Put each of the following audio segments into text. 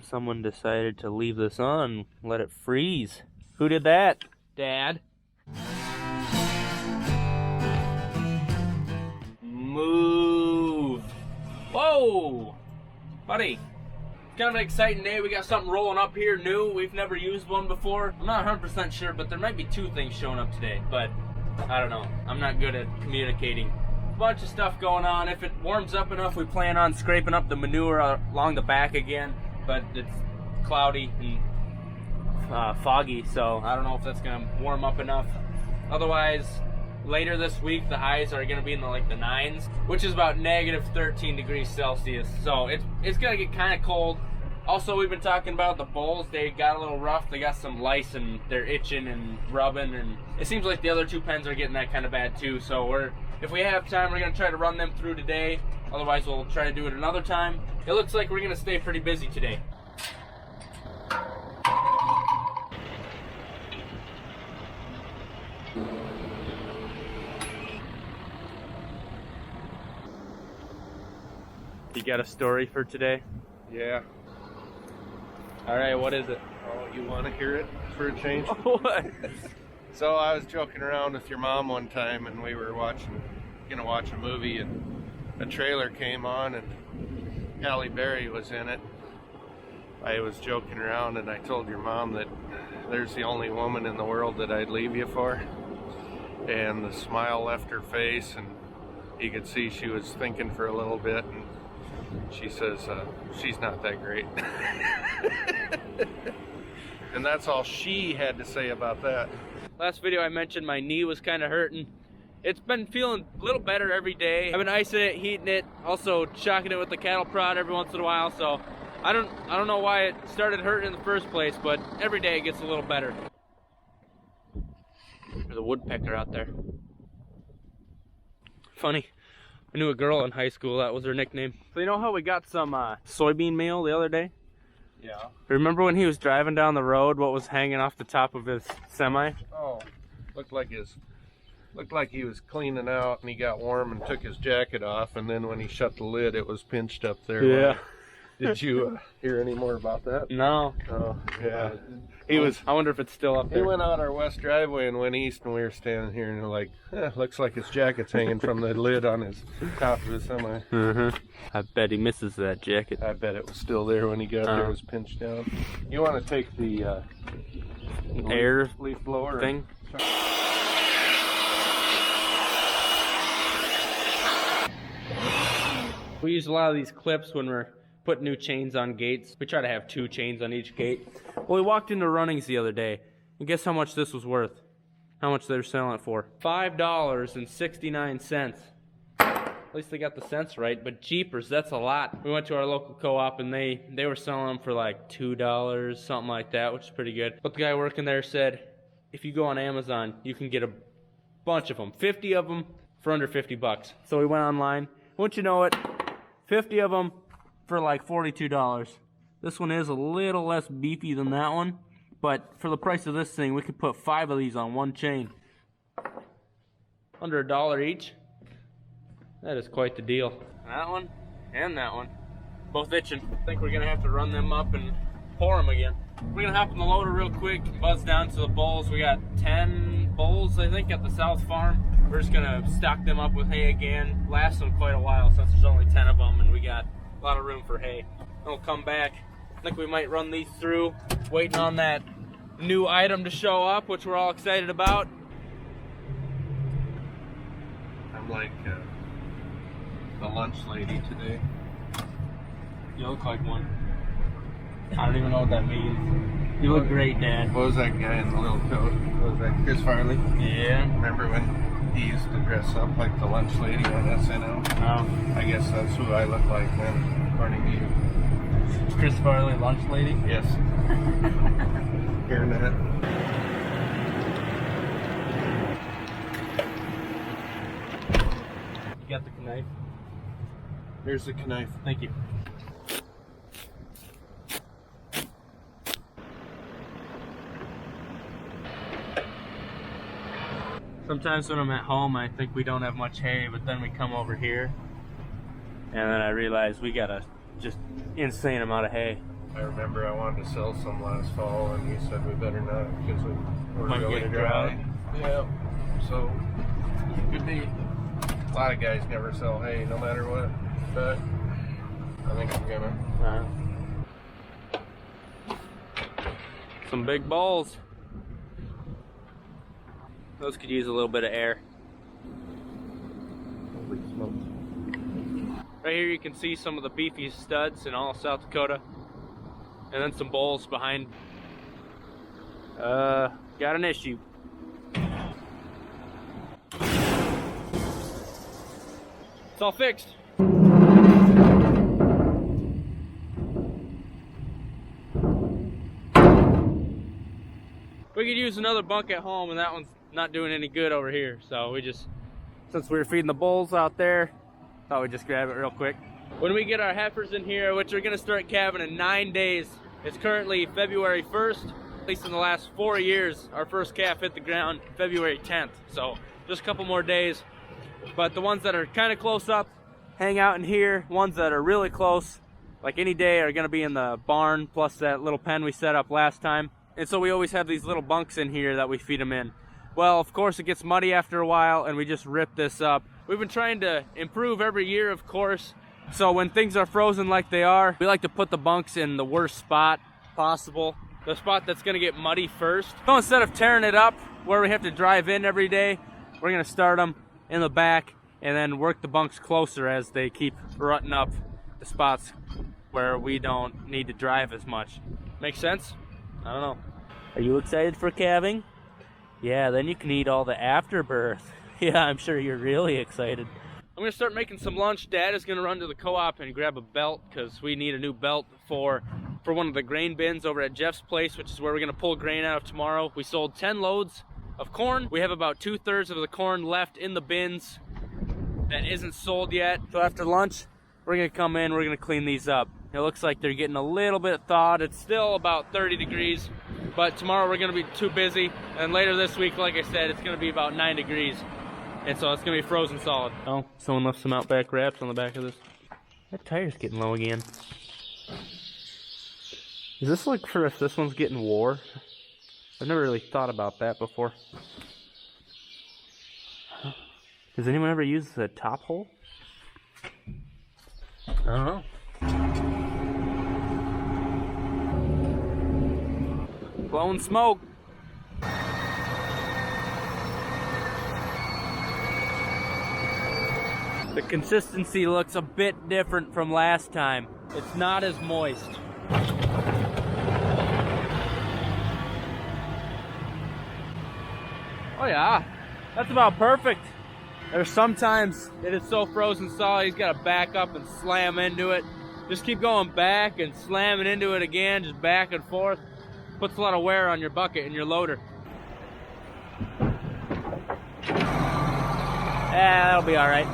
Someone decided to leave this on, let it freeze. Who did that, Dad? Move. Whoa, buddy. It's kind of an exciting day. We got something rolling up here new. We've never used one before. I'm not 100% sure, but there might be two things showing up today, but I don't know. I'm not good at communicating. Bunch of stuff going on. If it warms up enough, we plan on scraping up the manure along the back again, but it's cloudy and foggy, so I don't know if that's gonna warm up enough. Otherwise, later this week the highs are gonna be in the 9s, which is about negative 13 degrees Celsius, so it's gonna get kind of cold. Also, we've been talking about the bulls. They got a little rough. They got some lice and they're itching and rubbing, and it seems like the other two pens are getting that kind of bad too. So if we have time, we're gonna try to run them through today. Otherwise, we'll try to do it another time. It looks like we're gonna stay pretty busy today. You got a story for today? Yeah. All right, what is it? Oh, you want to hear it for a change? What? So I was joking around with your mom one time, and we were gonna watch a movie, and a trailer came on, and Halle Berry was in it. I was joking around, and I told your mom that there's the only woman in the world that I'd leave you for. And the smile left her face, and you could see she was thinking for a little bit, and she says, she's not that great. And that's all she had to say about that. Last video I mentioned my knee was kind of hurting. It's been feeling a little better every day. I've been icing it, heating it, also shocking it with the cattle prod every once in a while, so I don't know why it started hurting in the first place, but every day it gets a little better. There's a woodpecker out there. Funny. I knew a girl in high school, that was her nickname. So you know how we got some soybean meal the other day? Yeah. Remember when he was driving down the road, what was hanging off the top of his semi? Oh, looked like he was cleaning out, and he got warm and took his jacket off, and then when he shut the lid, it was pinched up there. Yeah. Did you hear any more about that? No. Oh, yeah. I wonder if it's still up there. He went out our west driveway and went east, and we were standing here, and we're like, looks like his jacket's hanging from the lid on his top of his semi. I bet he misses that jacket. I bet it was still there when he got there. It was pinched down. You want to take the air leaf blower thing? We use a lot of these clips when we're putting new chains on gates. We try to have 2 chains on each gate. Well, we walked into Runnings the other day, and guess how much this was worth? How much they're selling it for? $5.69. At least they got the cents right, but jeepers, that's a lot. We went to our local co-op, and they were selling them for like $2, something like that, which is pretty good. But the guy working there said, if you go on Amazon, you can get a bunch of them, 50 of them for under 50 bucks. So we went online. Wouldn't you know it, 50 of them for like $42. This one is a little less beefy than that one, but for the price of this thing, we could put 5 of these on one chain. Under $1 each. That is quite the deal. That one and that one, both itching. I think we're gonna have to run them up and pour them again. We're gonna hop in the loader real quick, buzz down to the bulls. We got 10 bulls, I think, at the South Farm. We're just gonna stock them up with hay again. Last them quite a while since there's only 10 of them, and we got a lot of room for hay. Then we'll come back. I think we might run these through, waiting on that new item to show up, which we're all excited about. I'm like the lunch lady today. You look like one. I don't even know what that means. You look great, Dad. What was that guy in the little coat? What was that, Chris Farley? Yeah. Remember when he used to dress up like the lunch lady on SNL? No. I guess that's who I look like then, according to you. Chris Farley, lunch lady? Yes. Hearing that. You got the knife? Here's the knife. Thank you. Sometimes when I'm at home, I think we don't have much hay, but then we come over here, and then I realize we got a just insane amount of hay. I remember I wanted to sell some last fall, and he said we better not because we were Might really get dry. dry. Yeah. So could be. A lot of guys never sell hay, no matter what. But I think I'm gonna. Some big balls. Those could use a little bit of air. Holy smokes. Right here you can see some of the beefiest studs in all of South Dakota. And then some bulls behind. Got an issue. It's all fixed. We could use another bunk at home, and that one's not doing any good over here. So we just, since we were feeding the bulls out there, thought we'd just grab it real quick. When we get our heifers in here, which are gonna start calving in 9 days, it's currently February 1st. At least in the last 4 years, our first calf hit the ground February 10th. So just a couple more days. But the ones that are kind of close up, hang out in here. Ones that are really close, like any day, are gonna be in the barn, plus that little pen we set up last time. And so we always have these little bunks in here that we feed them in. Well, of course, it gets muddy after a while, and we just rip this up. We've been trying to improve every year, of course. So when things are frozen like they are, we like to put the bunks in the worst spot possible. The spot that's gonna get muddy first. So instead of tearing it up where we have to drive in every day, we're gonna start them in the back and then work the bunks closer as they keep rutting up the spots where we don't need to drive as much. Make sense? I don't know. Are you excited for calving? Yeah, then you can eat all the afterbirth. Yeah, I'm sure you're really excited. I'm gonna start making some lunch. Dad is gonna run to the co-op and grab a belt because we need a new belt for one of the grain bins over at Jeff's place, which is where we're gonna pull grain out of tomorrow. We sold 10 loads of corn. We have about 2/3 of the corn left in the bins that isn't sold yet. So after lunch, we're gonna come in, we're gonna clean these up. It looks like they're getting a little bit thawed. It's still about 30 degrees, but tomorrow we're gonna be too busy. And later this week, like I said, it's gonna be about 9 degrees. And so it's gonna be frozen solid. Oh, someone left some Outback wraps on the back of this. That tire's getting low again. Is this like for if this one's getting wore? I've never really thought about that before. Does anyone ever use the top hole? I don't know. Blowing smoke. The consistency looks a bit different from last time. It's not as moist. Oh yeah, that's about perfect. There's sometimes it is so frozen solid, he's got to back up and slam into it. Just keep going back and slamming into it again, just back and forth. Puts a lot of wear on your bucket and your loader. Yeah, that'll be all right.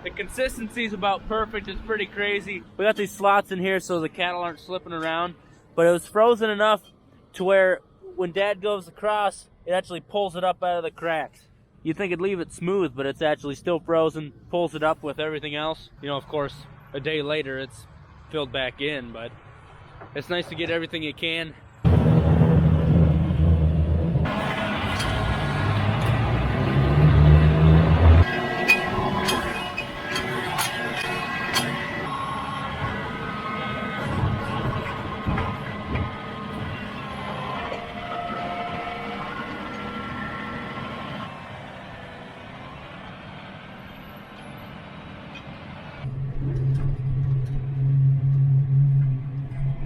The consistency is about perfect. It's pretty crazy. We got these slots in here so the cattle aren't slipping around, but it was frozen enough to where when Dad goes across, it actually pulls it up out of the cracks. You'd think it'd leave it smooth, but it's actually still frozen, pulls it up with everything else. You know, of course, a day later it's filled back in, but it's nice to get everything you can.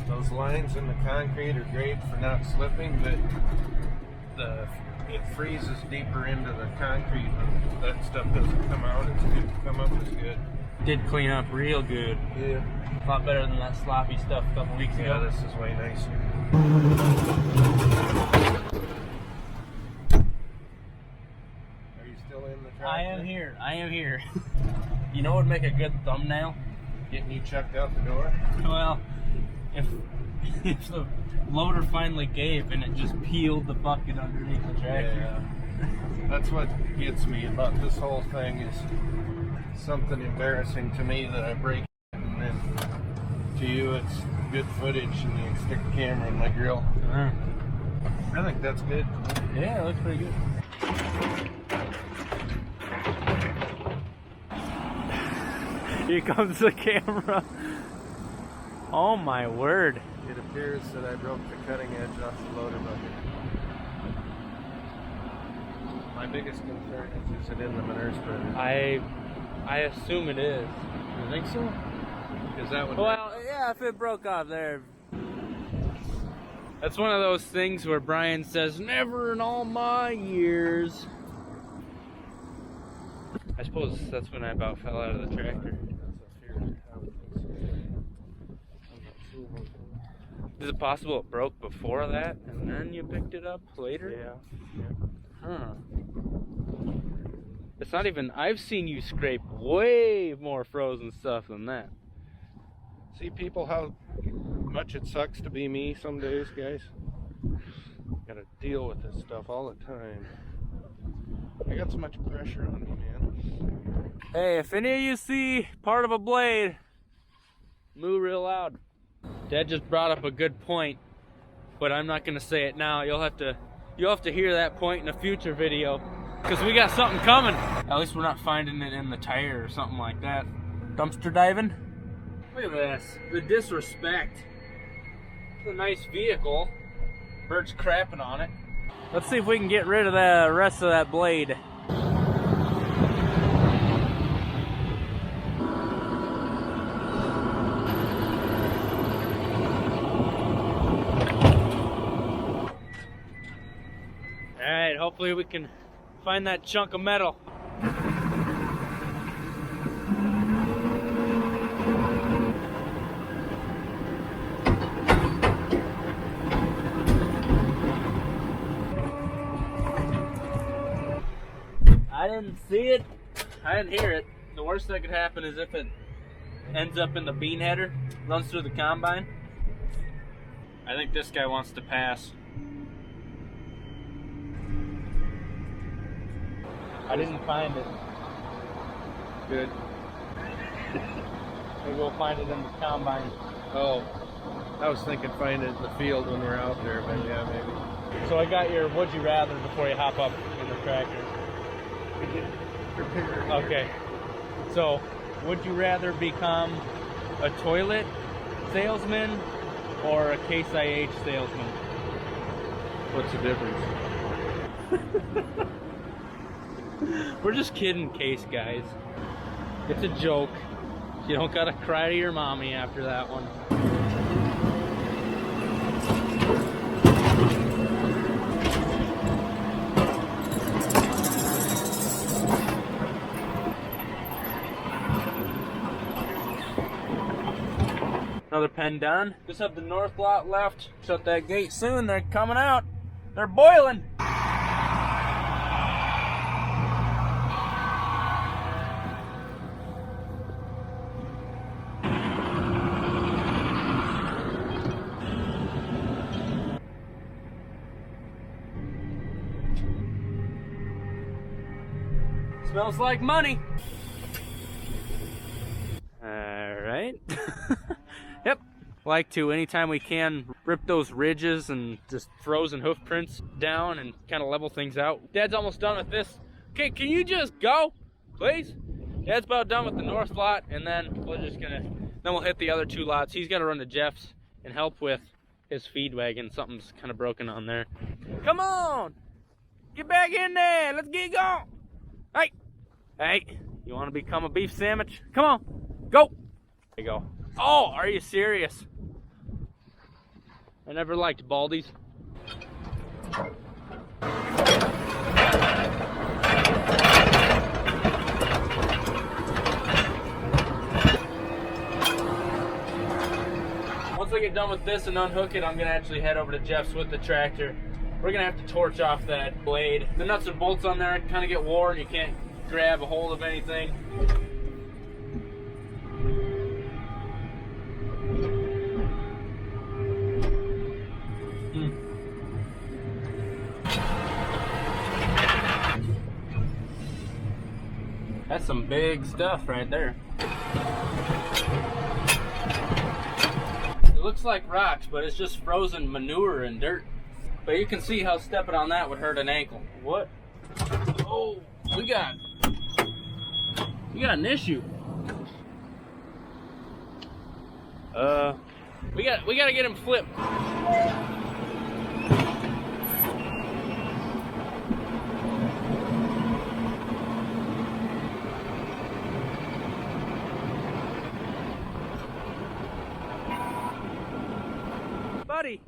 Those lines in the concrete are great for not slipping, but it freezes deeper into the concrete and that stuff doesn't come out as good, come up as good. Did clean up real good. Yeah. A lot better than that sloppy stuff a couple weeks ago. Yeah, this is way nicer. Are you still in the tractor? I am here. I am here. You know what would make a good thumbnail? Getting you chucked out the door? Well, if the loader finally gave and it just peeled the bucket underneath the tractor. Yeah. That's what gets me about this whole thing is something embarrassing to me that I break it, and then to you it's good footage and you can stick a camera in my grill. I think that's good. Yeah, it looks pretty good. Here comes the camera. Oh my word. It appears that I broke the cutting edge off the loader bucket. My biggest concern is it in the manure spreader? I assume it is. You think so? Because that would... Well, yeah, if it broke off there. That's one of those things where Brian says, never in all my years. I suppose that's when I about fell out of the tractor. Is it possible it broke before that and then you picked it up later? Yeah. Huh. It's not even, I've seen you scrape way more frozen stuff than that. See, people, how much it sucks to be me some days, guys. Gotta deal with this stuff all the time. I got so much pressure on me, man. Hey, if any of you see part of a blade, moo real loud. Dad just brought up a good point, but I'm not gonna say it now. You'll have to hear that point in a future video, because we got something coming. At least we're not finding it in the tire or something like that. Dumpster diving. Look at this, the disrespect. It's a nice vehicle. Bird's crapping on it. Let's see if we can get rid of the rest of that blade. Alright, hopefully we can find that chunk of metal. I didn't see it, I didn't hear it. The worst that could happen is if it ends up in the bean header, runs through the combine. I think this guy wants to pass. I didn't find it. Good. Maybe we'll find it in the combine. Oh, I was thinking find it in the field when we're out there, but yeah, maybe. So I got your would you rather before you hop up in the tractor. Okay. So, would you rather become a toilet salesman or a Case IH salesman? What's the difference? We're just kidding, Case guys. It's a joke. You don't gotta cry to your mommy after that one. Another pen done. Just have the north lot left. Shut that gate soon. They're coming out. They're boiling. Smells like money. All right. Yep. Like to, anytime we can, rip those ridges and just frozen hoof prints down and kind of level things out. Dad's almost done with this. Okay, can you just go, please? Dad's about done with the north lot, and then we'll hit the other two lots. He's got to run to Jeff's and help with his feed wagon. Something's kind of broken on there. Come on, get back in there. Let's get going. Hey, hey, you want to become a beef sandwich? Come on, go. There you go. Oh, are you serious? I never liked Baldies. Once I get done with this and unhook it, I'm gonna actually head over to Jeff's with the tractor. We're gonna have to torch off that blade. The nuts and bolts on there kind of get worn. You can't grab a hold of anything. That's some big stuff right there. It looks like rocks, but it's just frozen manure and dirt. But you can see how stepping on that would hurt an ankle. What? Oh, we got an issue. We gotta get him flipped. Buddy,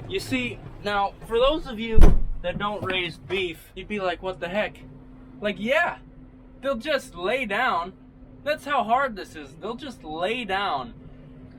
you see, now for those of you that don't raise beef, you'd be like, what the heck? Like, yeah, they'll just lay down. That's how hard this is. They'll just lay down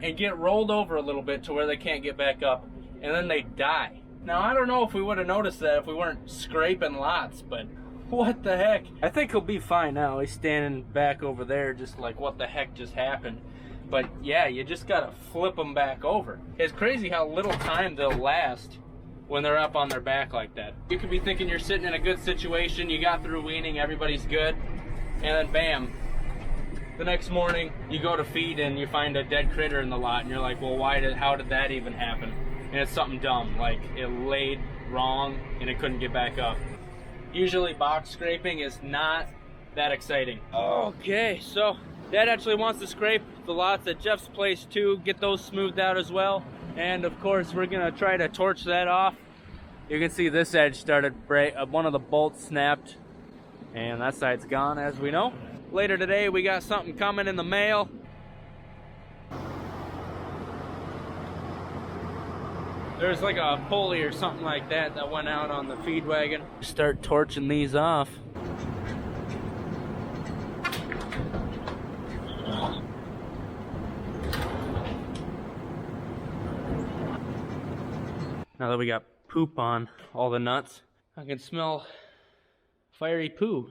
and get rolled over a little bit to where they can't get back up, and then they die. Now, I don't know if we would have noticed that if we weren't scraping lots, but what the heck? I think he'll be fine now. He's standing back over there just like, what the heck just happened? But yeah, you just gotta flip them back over. It's crazy how little time they'll last when they're up on their back like that. You could be thinking you're sitting in a good situation, you got through weaning, everybody's good, and then bam, the next morning you go to feed and you find a dead critter in the lot, and you're like, well, how did that even happen? And it's something dumb, like it laid wrong and it couldn't get back up. Usually box scraping is not that exciting. Okay, so Dad actually wants to scrape the lots at Jeff's place too, get those smoothed out as well. And of course, we're gonna try to torch that off. You can see this edge started break, one of the bolts snapped, and that side's gone, as we know. Later today, we got something coming in the mail. There's like a pulley or something like that that went out on the feed wagon. Start torching these off. Now that we got poop on all the nuts, I can smell fiery poo.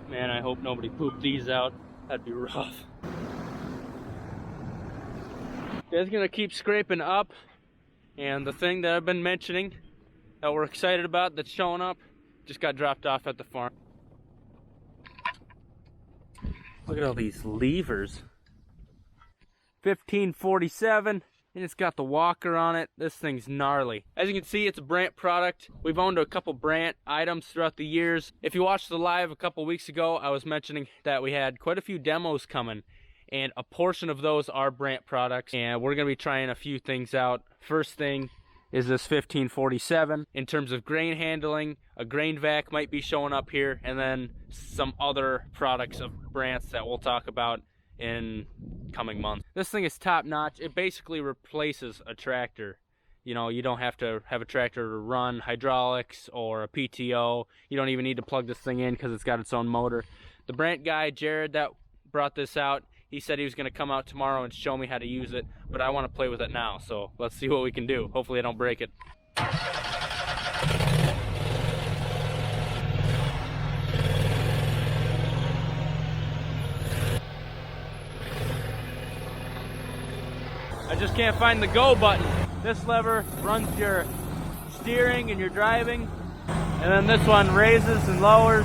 Man, I hope nobody pooped these out. That'd be rough. Dad's gonna keep scraping up, and the thing that I've been mentioning that we're excited about that's showing up just got dropped off at the farm. Look at all these levers. 1547. And it's got the walker on it. This thing's gnarly. As you can see, it's a Brandt product. We've owned a couple Brandt items throughout the years. If you watched the live a couple weeks ago, I was mentioning that we had quite a few demos coming, and a portion of those are Brandt products, and we're gonna be trying a few things out. First thing is this 1547. In terms of grain handling, a grain vac might be showing up here, and then some other products of Brandts that we'll talk about in coming months. This thing is top notch. It basically replaces a tractor. You know, you don't have to have a tractor to run hydraulics or a PTO. You don't even need to plug this thing in because it's got its own motor. The Brandt guy, Jared, that brought this out, he said he was going to come out tomorrow and show me how to use it, but I want to play with it now, so let's see what we can do. Hopefully I don't break it. I just can't find the go button. This lever runs your steering and your driving, and then this one raises and lowers.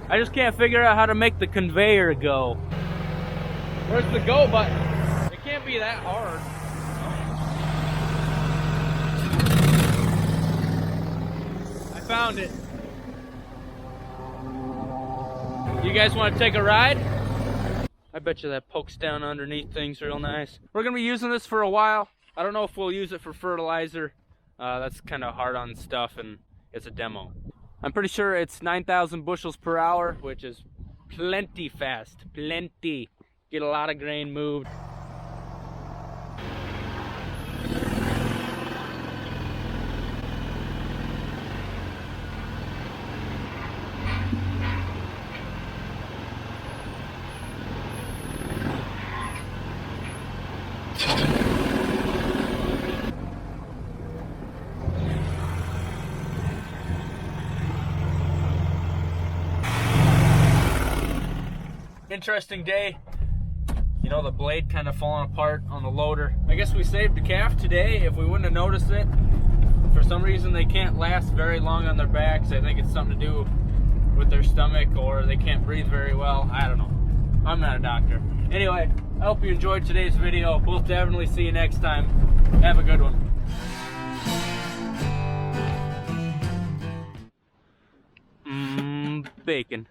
I just can't figure out how to make the conveyor go. Where's the go button? It can't be that hard. I found it. You guys want to take a ride? I bet you that pokes down underneath things real nice. We're gonna be using this for a while. I don't know if we'll use it for fertilizer. That's kind of hard on stuff, and it's a demo. I'm pretty sure it's 9,000 bushels per hour, which is plenty fast, plenty. Get a lot of grain moved. interesting day. You know, the blade kind of falling apart on the loader. I guess we saved a calf today. If we wouldn't have noticed it, for some reason they can't last very long on their backs. I think it's something to do with their stomach, or they can't breathe very well. I don't know. I'm not a doctor. Anyway, I hope you enjoyed today's video. We'll definitely see you next time. Have a good one. Bacon.